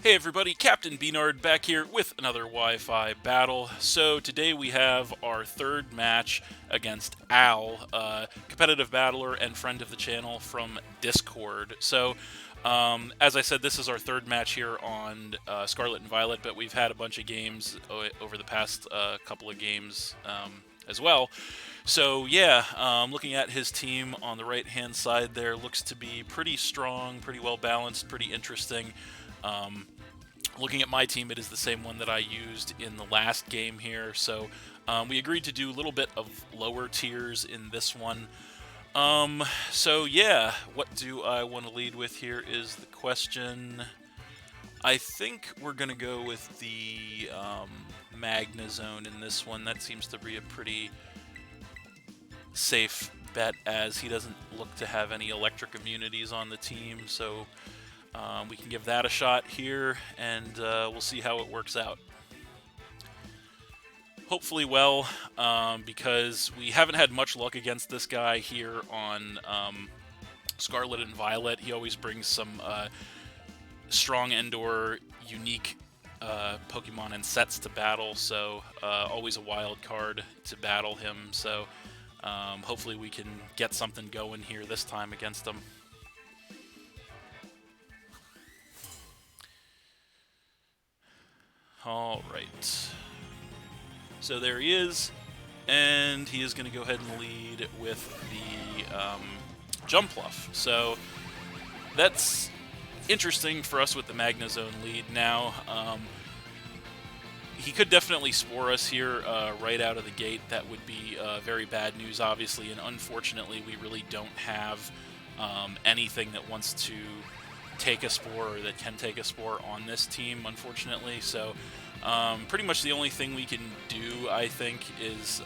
Hey everybody, Captain B-Nard back here with another Wi-Fi battle. So today we have our third match against Al, competitive battler and friend of the channel from Discord. So, as I said, this is our third match here on Scarlet and Violet, but we've had a bunch of games over the past couple of games as well. So yeah, looking at his team on the right-hand side there, looks to be pretty strong, pretty well balanced, pretty interesting. Um, Looking at my team, it is the same one that I used in the last game here. So we agreed to do a little bit of lower tiers in this one. So yeah, what do I want to lead with here is the question. I think we're going to go with the Magna Zone in this one. That seems to be a pretty safe bet, as he doesn't look to have any electric immunities on the team. So we can give that a shot here, and we'll see how it works out. Hopefully well, because we haven't had much luck against this guy here on Scarlet and Violet. He always brings some strong and/or unique Pokemon and sets to battle, so always a wild card to battle him. So hopefully we can get something going here this time against him. All right. So there he is, and he is going to go ahead and lead with the Jumpluff. So that's interesting for us with the Magna Zone lead now. He could definitely spore us here right out of the gate. That would be very bad news, obviously, and unfortunately we really don't have anything that wants to take a spore or that can take a spore on this team, unfortunately. So pretty much the only thing we can do, I think, is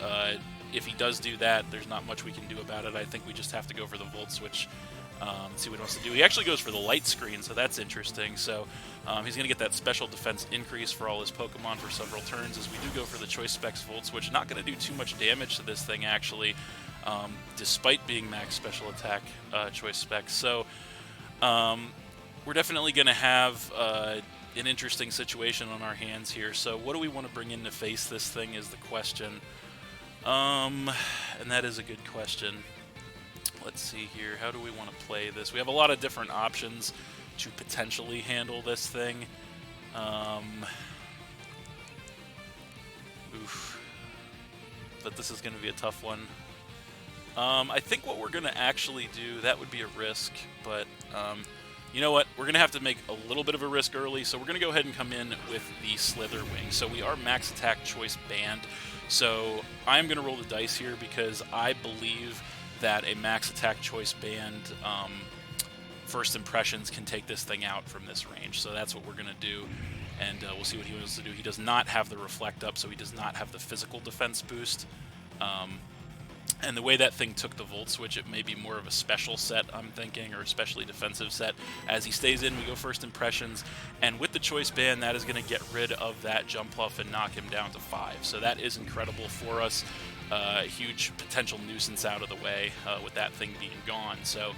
if he does do that, there's not much we can do about it. I think we just have to go for the Volt Switch, see what he wants to do. He actually goes for the Light Screen, so that's interesting. So he's going to get that special defense increase for all his Pokemon for several turns, as we do go for the Choice Specs Volt Switch. Not going to do too much damage to this thing, actually, despite being max special attack Choice Specs. So we're definitely going to have an interesting situation on our hands here. So what do we want to bring in to face this thing is the question. And that is a good question. Let's see here. How do we want to play this? We have a lot of different options to potentially handle this thing. Oof. But this is going to be a tough one. I think what we're going to actually do, that would be a risk, but you know what? We're going to have to make a little bit of a risk early, so we're going to go ahead and come in with the Slither Wing. So we are max attack choice banned, so I'm going to roll the dice here because I believe that a max attack choice banned first impressions can take this thing out from this range. So that's what we're going to do, and we'll see what he wants to do. He does not have the Reflect up, so he does not have the physical defense boost. And the way that thing took the Volt Switch, it may be more of a special set, I'm thinking, or a specially defensive set. As he stays in, we go first impressions, and with the choice ban, that is going to get rid of that Jumpluff and knock him down to 5. So that is incredible for us. Huge potential nuisance out of the way with that thing being gone. So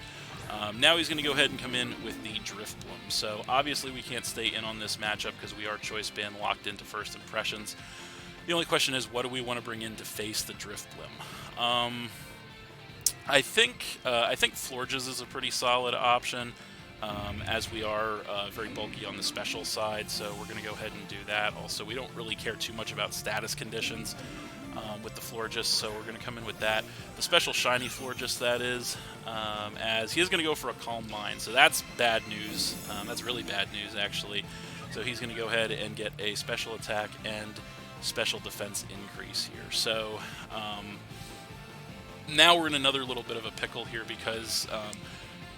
now he's going to go ahead and come in with the Drifblim. So obviously we can't stay in on this matchup because we are choice ban locked into first impressions. The only question is, what do we want to bring in to face the Drifblim? I think Florges is a pretty solid option, as we are very bulky on the special side, so we're going to go ahead and do that. Also, we don't really care too much about status conditions with the Florges, so we're going to come in with that. The special shiny Florges, that is, as he is going to go for a Calm Mind, so that's bad news. That's really bad news, actually. So he's going to go ahead and get a special attack and special defense increase here. So now we're in another little bit of a pickle here because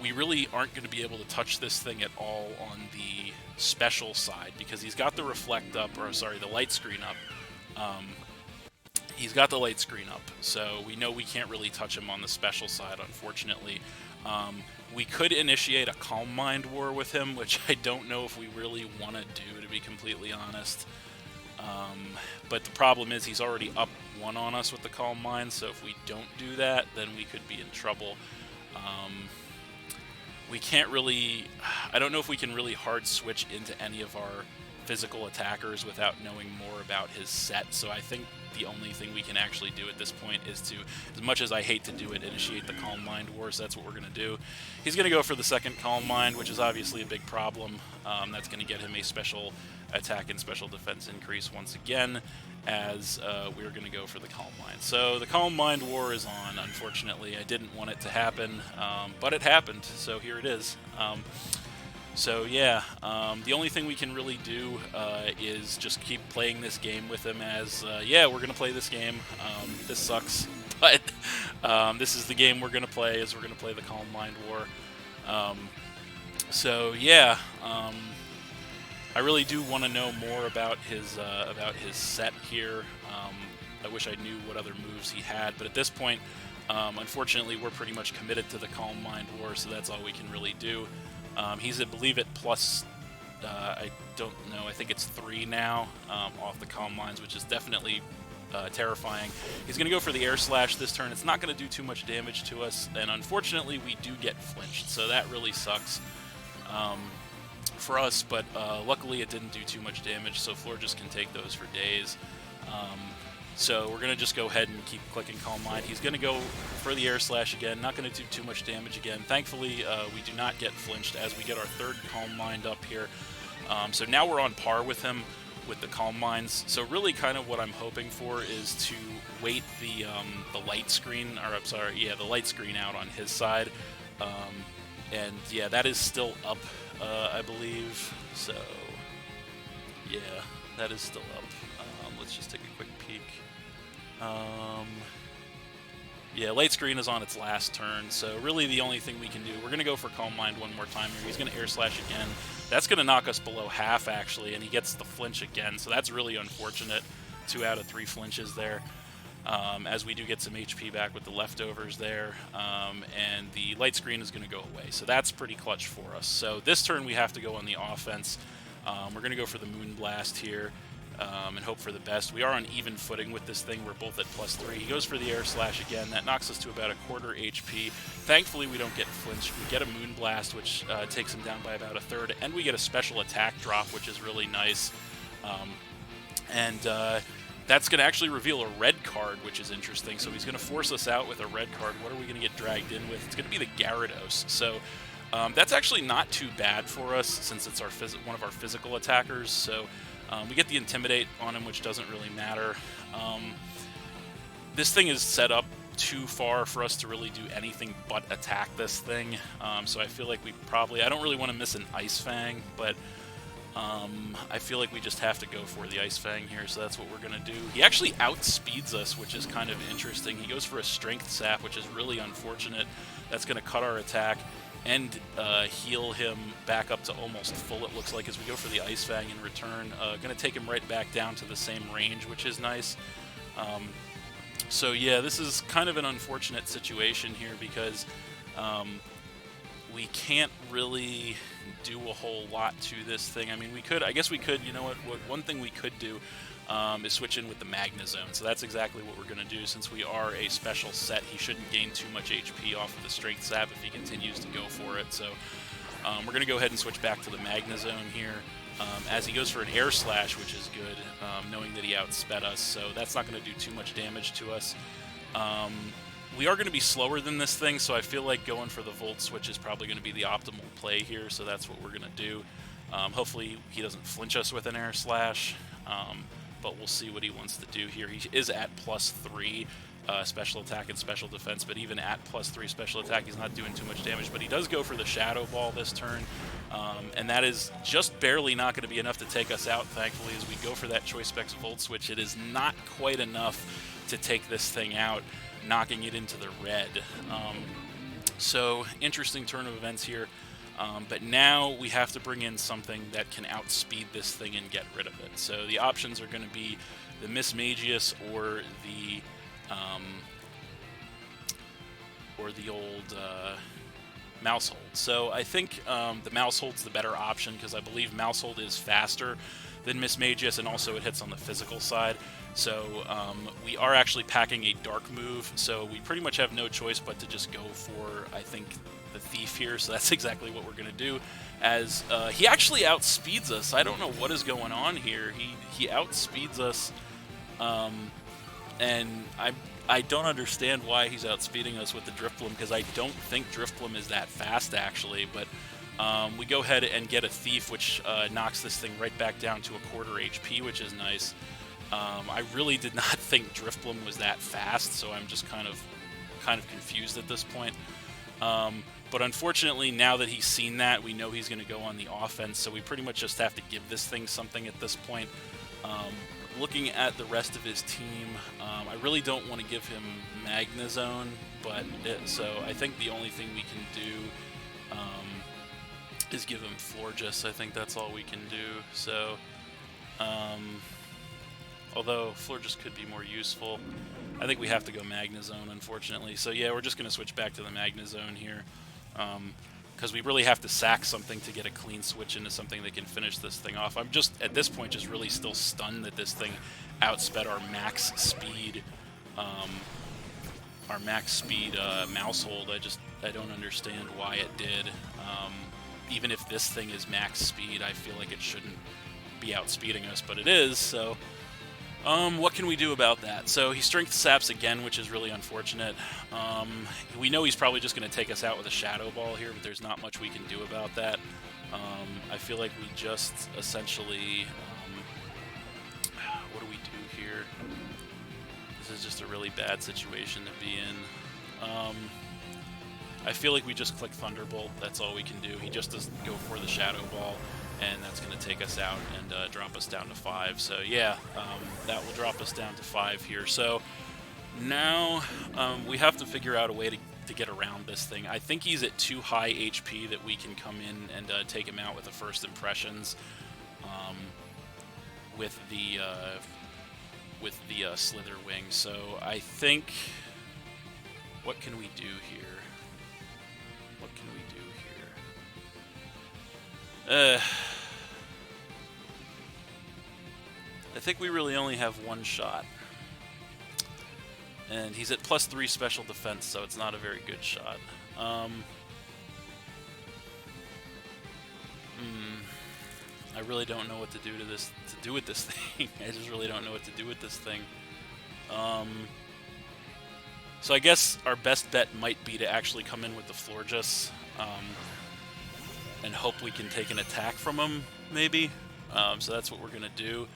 we really aren't going to be able to touch this thing at all on the special side because he's got the Reflect up, or sorry, the Light Screen up. He's got the Light Screen up, so we know we can't really touch him on the special side, unfortunately. We could initiate a Calm Mind war with him, which I don't know if we really want to do, to be completely honest. But the problem is he's already up 1 on us with the Calm Mind, so if we don't do that, then we could be in trouble. we can't really... I don't know if we can really hard switch into any of our physical attackers without knowing more about his set, so I think the only thing we can actually do at this point is to, as much as I hate to do it, initiate the Calm Mind War, so that's what we're going to do. He's going to go for the second Calm Mind, which is obviously a big problem. That's going to get him a special attack and special defense increase once again, as we're going to go for the Calm Mind. So the Calm Mind War is on, unfortunately. I didn't want it to happen, but it happened, so here it is. So yeah, the only thing we can really do is just keep playing this game with him as, yeah, we're going to play this game. This sucks, but this is the game we're going to play, as we're going to play the Calm Mind War. So yeah, I really do want to know more about his set here. I wish I knew what other moves he had, but at this point, unfortunately, we're pretty much committed to the Calm Mind War, so that's all we can really do. He's, I believe, at plus, I don't know, I think it's 3 now off the Calm Minds, which is definitely terrifying. He's going to go for the Air Slash this turn. It's not going to do too much damage to us, and unfortunately, we do get flinched, so that really sucks for us, but luckily it didn't do too much damage, so Florges can take those for days. So we're going to just go ahead and keep clicking Calm Mind. He's going to go for the Air Slash again, not going to do too much damage again. Thankfully, we do not get flinched as we get our third Calm Mind up here. So now we're on par with him with the Calm Minds. So really kind of what I'm hoping for is to wait the light screen, or I'm sorry, yeah, the light screen out on his side. And yeah, that is still up, I believe. So yeah, that is still up. Let's just take a quick peek. Yeah, light screen is on its last turn, so really the only thing we can do, we're going to go for Calm Mind one more time here. He's going to Air Slash again. That's going to knock us below half, actually, and he gets the flinch again, so that's really unfortunate. 2 out of 3 flinches there, as we do get some HP back with the leftovers there, and the light screen is going to go away, so that's pretty clutch for us. So this turn we have to go on the offense. We're going to go for the Moon Blast here. And hope for the best. We are on even footing with this thing. We're both at +3. He goes for the Air Slash again. That knocks us to about 1/4 HP. Thankfully, we don't get flinched. We get a Moon Blast, which takes him down by about 1/3, and we get a special attack drop, which is really nice. That's going to actually reveal a red card, which is interesting. So he's going to force us out with a red card. What are we going to get dragged in with? It's going to be the Gyarados. So that's actually not too bad for us, since it's our one of our physical attackers. So we get the Intimidate on him, which doesn't really matter. This thing is set up too far for us to really do anything but attack this thing. So I feel like we probably... I don't really want to miss an Ice Fang, but I feel like we just have to go for the Ice Fang here, so that's what we're going to do. He actually outspeeds us, which is kind of interesting. He goes for a Strength Sap, which is really unfortunate. That's going to cut our attack and heal him back up to almost full, it looks like, as we go for the Ice Fang in return. Going to take him right back down to the same range, which is nice. So yeah, this is kind of an unfortunate situation here, because we can't really do a whole lot to this thing. I mean, we could, I guess we could, you know what one thing we could do is switch in with the Magnezone. So that's exactly what we're going to do. Since we are a special set, he shouldn't gain too much HP off of the Strength Sap if he continues to go for it. So we're going to go ahead and switch back to the Magnezone here, as he goes for an Air Slash, which is good, knowing that he outsped us. So that's not going to do too much damage to us. We are going to be slower than this thing, so I feel like going for the Volt Switch is probably going to be the optimal play here, so that's what we're going to do. Hopefully he doesn't flinch us with an Air Slash, but we'll see what he wants to do here. He is at +3 special attack and special defense, but even at +3 special attack, he's not doing too much damage. But he does go for the Shadow Ball this turn, and that is just barely not going to be enough to take us out, thankfully, as we go for that Choice Specs Volt Switch. It is not quite enough to take this thing out, knocking it into the red. So, interesting turn of events here. But now we have to bring in something that can outspeed this thing and get rid of it. So the options are going to be the Mismagius or the old Mousehold. So I think the Mousehold's the better option, because I believe Mousehold is faster than Mismagius, and also it hits on the physical side. So we are actually packing a Dark move, so we pretty much have no choice but to just go for, I think, a Thief here, so that's exactly what we're going to do. As he actually outspeeds us. I don't know what is going on here. He outspeeds us, and I don't understand why he's outspeeding us with the Drifblim, because I don't think Drifblim is that fast, actually. But we go ahead and get a Thief, which knocks this thing right back down to a quarter HP, which is nice. I really did not think Drifblim was that fast, so I'm just kind of confused at this point. But unfortunately, now that he's seen that, we know he's going to go on the offense, so we pretty much just have to give this thing something at this point. Looking at the rest of his team, I really don't want to give him Magnezone, but so I think the only thing we can do is give him Florges. I think that's all we can do. So, although Florges could be more useful, I think we have to go Magnezone, unfortunately. So yeah, we're just going to switch back to the Magnezone here, because we really have to sack something to get a clean switch into something that can finish this thing off. I'm just, at this point, just really still stunned that this thing outsped our max speed, Mousehold. I don't understand why it did. Even if this thing is max speed, I feel like it shouldn't be outspeeding us, but it is, so what can we do about that? So he Strength Saps again, which is really unfortunate. We know he's probably just going to take us out with a Shadow Ball here, but there's not much we can do about that. I feel like we just essentially... what do we do here? This is just a really bad situation to be in. I feel like we just click Thunderbolt. That's all we can do. He just doesn't go for the Shadow Ball, and that's going to take us out and drop us down to 5. So yeah, that will drop us down to 5 here. So now we have to figure out a way to get around this thing. I think he's at too high HP that we can come in and take him out with the First Impressions with the Slither Wing. So I think, what can we do here? What can we do here? I think we really only have one shot. And he's at +3 special defense, so it's not a very good shot. I really don't know what to do with this thing. I just really don't know what to do with this thing. So I guess our best bet might be to actually come in with the Florges, and hope we can take an attack from him, maybe. So that's what we're going to do.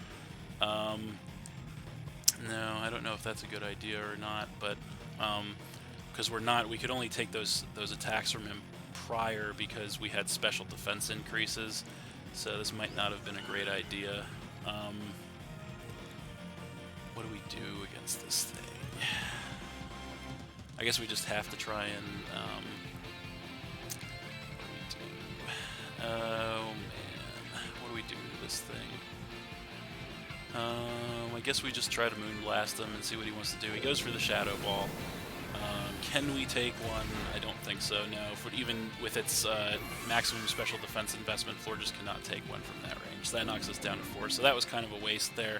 No, I don't know if that's a good idea or not, but because we could only take those attacks from him prior because we had special defense increases, so this might not have been a great idea. What do we do against this thing? I guess we just have to try and, what do we do? Oh man, what do we do to this thing? I guess we just try to Moonblast him and see what he wants to do. He goes for the Shadow Ball. Can we take one? I don't think so, no. Even with its maximum special defense investment, Florges cannot take one from that range. So that knocks us down to 4, so that was kind of a waste there.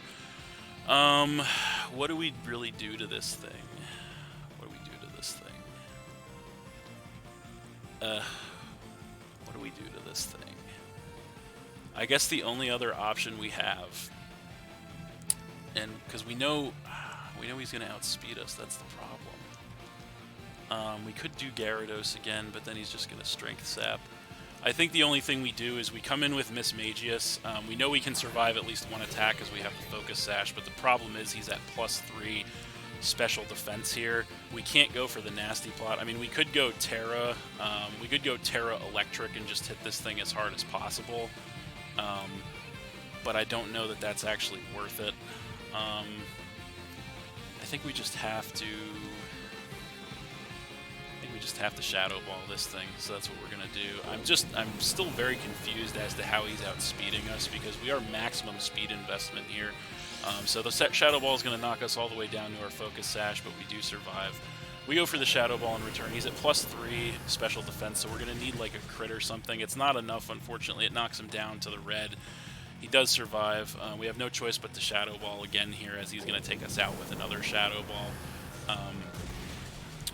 What do we really do to this thing? What do we do to this thing? What do we do to this thing? I guess the only other option we have, and because we know he's going to outspeed us, that's the problem. We could do Gyarados again, but then he's just going to Strength Sap. I think the only thing we do is we come in with Miss Magius. We know we can survive at least one attack because we have the Focus Sash, but the problem is he's at +3 special defense here. We can't go for the Nasty Plot. I mean, we could go Terra. We could go Terra Electric and just hit this thing as hard as possible. But I don't know that that's actually worth it. I think we just have to... Shadow Ball this thing, so that's what we're gonna do. I'm still very confused as to how he's outspeeding us because we are maximum speed investment here. So the Shadow Ball is gonna knock us all the way down to our Focus Sash, but we do survive. We go for the Shadow Ball in return. He's at +3 special defense, so we're gonna need like a crit or something. It's not enough, unfortunately. It knocks him down to the red. He does survive. We have no choice but to Shadow Ball again here, as he's gonna take us out with another Shadow Ball.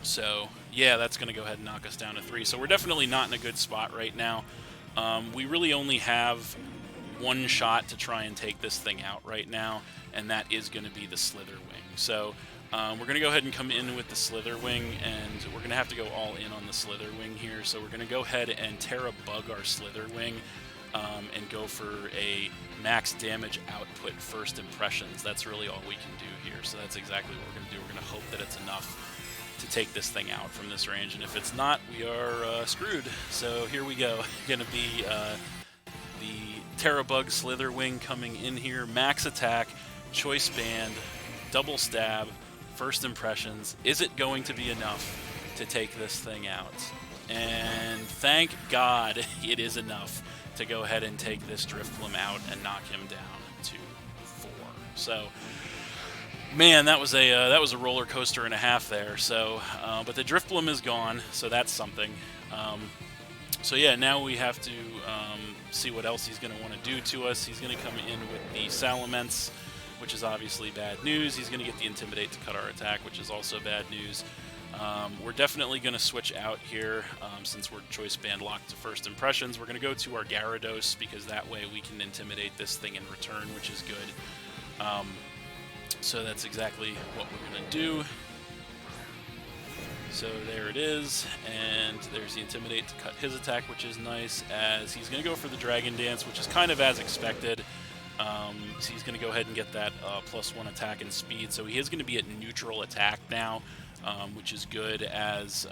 So, yeah, that's going to go ahead and knock us down to 3. So we're definitely not in a good spot right now. We really only have one shot to try and take this thing out right now, and that is going to be the Slither Wing. So we're going to go ahead and come in with the Slither Wing, and we're going to have to go all in on the Slither Wing here. So we're going to go ahead and Terra Bug our Slither Wing and go for a max damage output first impressions. That's really all we can do here. So that's exactly what we're going to do. We're going to hope that it's enough to take this thing out from this range, and if it's not, we are screwed. So here we go. Going to be the Terra Bug Slither Wing coming in here. Max attack, choice band, double stab, first impressions. Is it going to be enough to take this thing out? And thank God it is enough to go ahead and take this Drifblim out and knock him down to 4. So, man, that was a roller coaster and a half there. So, but the Drifblim is gone, so that's something. So yeah, now we have to see what else he's going to want to do to us. He's going to come in with the Salamence, which is obviously bad news. He's going to get the Intimidate to cut our attack, which is also bad news. We're definitely going to switch out here since we're choice band locked to first impressions. We're going to go to our Gyarados because that way we can intimidate this thing in return, which is good. So that's exactly what we're going to do. So there it is, and there's the Intimidate to cut his attack, which is nice, as he's going to go for the Dragon Dance, which is kind of as expected. So he's going to go ahead and get that +1 attack and speed, so he is going to be at neutral attack now, which is good, as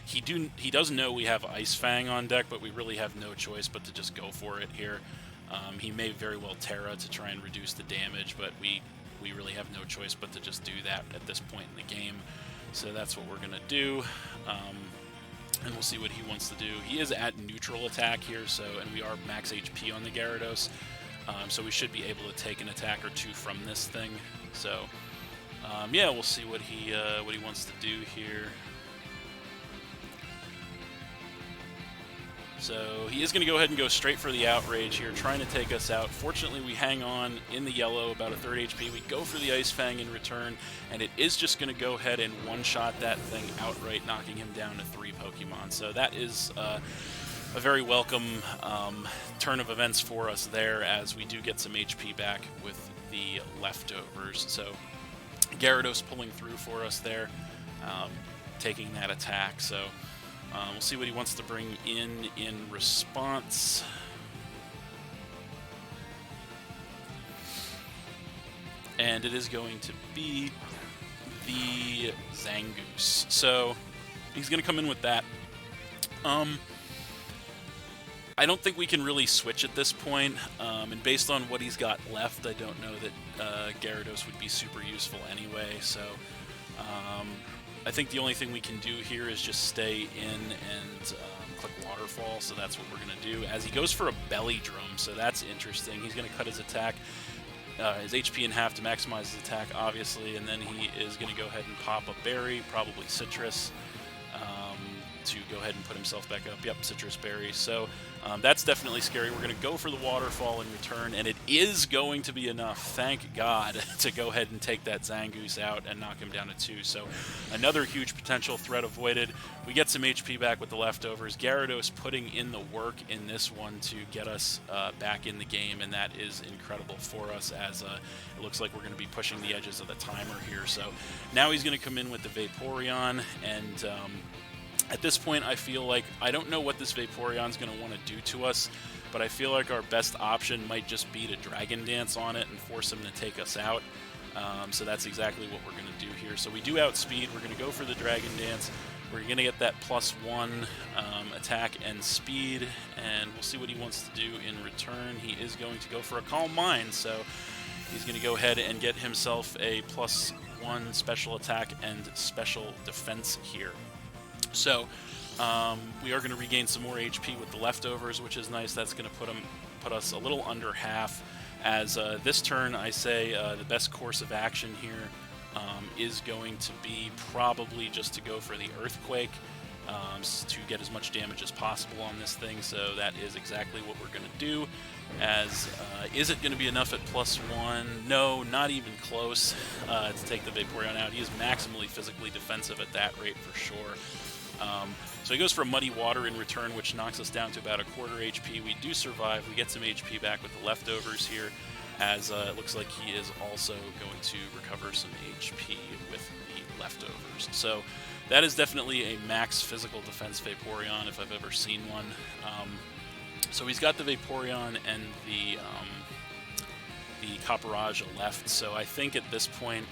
he does know we have Ice Fang on deck, but we really have no choice but to just go for it here. He may very well Terra to try and reduce the damage, but we really have no choice but to just do that at this point in the game. So that's what we're going to do, and we'll see what he wants to do. He is at neutral attack here, so, and we are max HP on the Gyarados, so we should be able to take an attack or 2 from this thing. So, yeah, we'll see what he wants to do here. So he is going to go ahead and go straight for the Outrage here, trying to take us out. Fortunately, we hang on in the yellow, about a 3rd HP. We go for the Ice Fang in return, and it is just going to go ahead and one-shot that thing outright, knocking him down to 3 Pokemon. So that is a very welcome turn of events for us there, as we do get some HP back with the leftovers. So Gyarados pulling through for us there, taking that attack. So we'll see what he wants to bring in response. And it is going to be the Zangoose. So he's going to come in with that. I don't think we can really switch at this point, and based on what he's got left, I don't know that Gyarados would be super useful anyway, so I think the only thing we can do here is just stay in and click Waterfall, so that's what we're going to do, as he goes for a Belly Drum, so that's interesting. He's going to cut his attack, his HP in half to maximize his attack, obviously, and then he is going to go ahead and pop a Berry, probably Citrus, to go ahead and put himself back up. Yep, Citrus Berry. So that's definitely scary. We're going to go for the Waterfall in return, and it is going to be enough, thank God, to go ahead and take that Zangoose out and knock him down to 2. So another huge potential threat avoided. We get some HP back with the leftovers. Gyarados putting in the work in this one to get us back in the game, and that is incredible for us, as it looks like we're going to be pushing the edges of the timer here. So now he's going to come in with the Vaporeon, and at this point, I feel like I don't know what this Vaporeon's going to want to do to us, but I feel like our best option might just be to Dragon Dance on it and force him to take us out. So that's exactly what we're going to do here. So we do outspeed. We're going to go for the Dragon Dance. We're going to get that +1 attack and speed, and we'll see what he wants to do in return. He is going to go for a Calm Mind, so he's going to go ahead and get himself a +1 special attack and special defense here. So we are going to regain some more HP with the leftovers, which is nice. That's going to put us a little under half. As this turn, I say the best course of action here is going to be probably just to go for the Earthquake. to get as much damage as possible on this thing, so that is exactly what we're going to do. As is it going to be enough at +1? No, not even close to take the Vaporeon out. He is maximally physically defensive at that rate for sure. So he goes for a Muddy Water in return, which knocks us down to about 1/4 HP. We do survive. We get some HP back with the leftovers here, as it looks like he is also going to recover some HP with the leftovers. So that is definitely a max physical defense Vaporeon if I've ever seen one. So he's got the Vaporeon and the Copperajah left, so I think at this point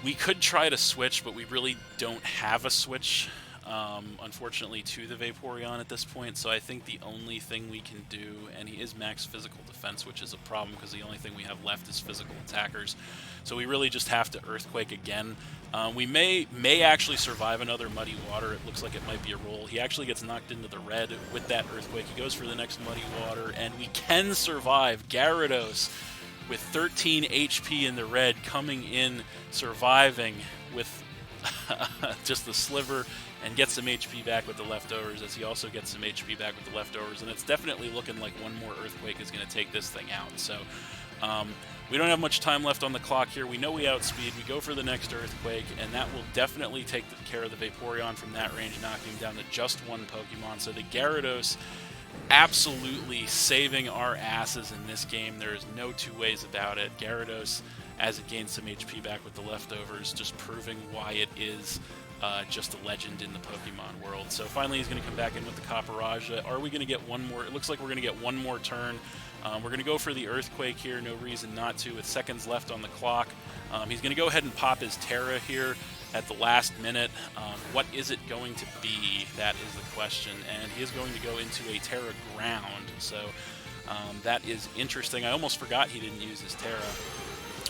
we could try to switch, but we really don't have a switch, unfortunately, to the Vaporeon at this point. So I think the only thing we can do, and he is max physical defense, which is a problem because the only thing we have left is physical attackers. So we really just have to Earthquake again. We may actually survive another Muddy Water. It looks like it might be a roll. He actually gets knocked into the red with that Earthquake. He goes for the next Muddy Water, and we can survive. Gyarados with 13 HP in the red, coming in, surviving with just the sliver, and gets some HP back with the leftovers, as he also gets some HP back with the leftovers. And it's definitely looking like one more Earthquake is going to take this thing out. So we don't have much time left on the clock here. We know we outspeed. We go for the next Earthquake, and that will definitely take care of the Vaporeon from that range, knocking him down to just one Pokemon. So the Gyarados absolutely saving our asses in this game. There is no two ways about it. Gyarados, as it gains some HP back with the leftovers, just proving why it is just a legend in the Pokemon world. So finally he's going to come back in with the Copperajah. Are we going to get one more? It looks like we're going to get one more turn. We're going to go for the Earthquake here. No reason not to, with seconds left on the clock. He's going to go ahead and pop his Terra here at the last minute. What is it going to be? That is the question. And he is going to go into a Terra Ground. So that is interesting. I almost forgot he didn't use his Terra.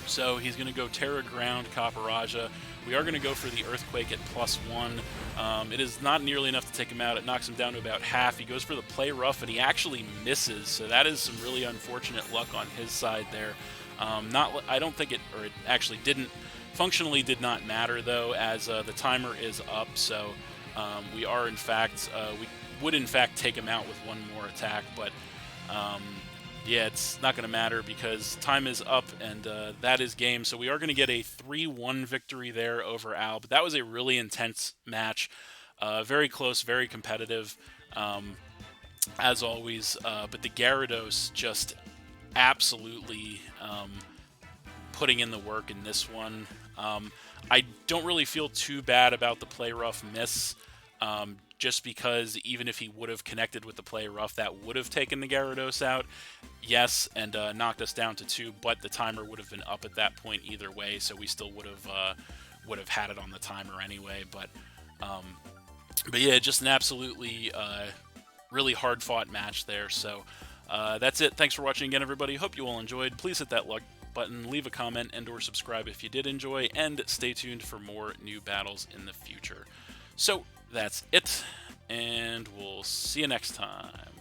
So he's going to go Terra Ground, Copperajah. We are going to go for the Earthquake at +1. It is not nearly enough to take him out. It knocks him down to about half. He goes for the Play Rough, and he actually misses. So that is some really unfortunate luck on his side there. I don't think it actually didn't. Functionally did not matter, though, as the timer is up. So we are, in fact, we would, in fact, take him out with one more attack. But yeah, it's not going to matter because time is up, and that is game. So we are going to get a 3-1 victory there over Al. But that was a really intense match. Very close, very competitive, as always. But the Gyarados just absolutely putting in the work in this one. I don't really feel too bad about the Play Rough miss. Just because even if he would have connected with the Play Rough, that would have taken the Gyarados out, yes, and knocked us down to 2, but the timer would have been up at that point either way, so we still would have had it on the timer anyway. But yeah, just an absolutely really hard-fought match there. So that's it. Thanks for watching again, everybody. Hope you all enjoyed. Please hit that like button, leave a comment, and/or subscribe if you did enjoy, and stay tuned for more new battles in the future. So that's it, and we'll see you next time.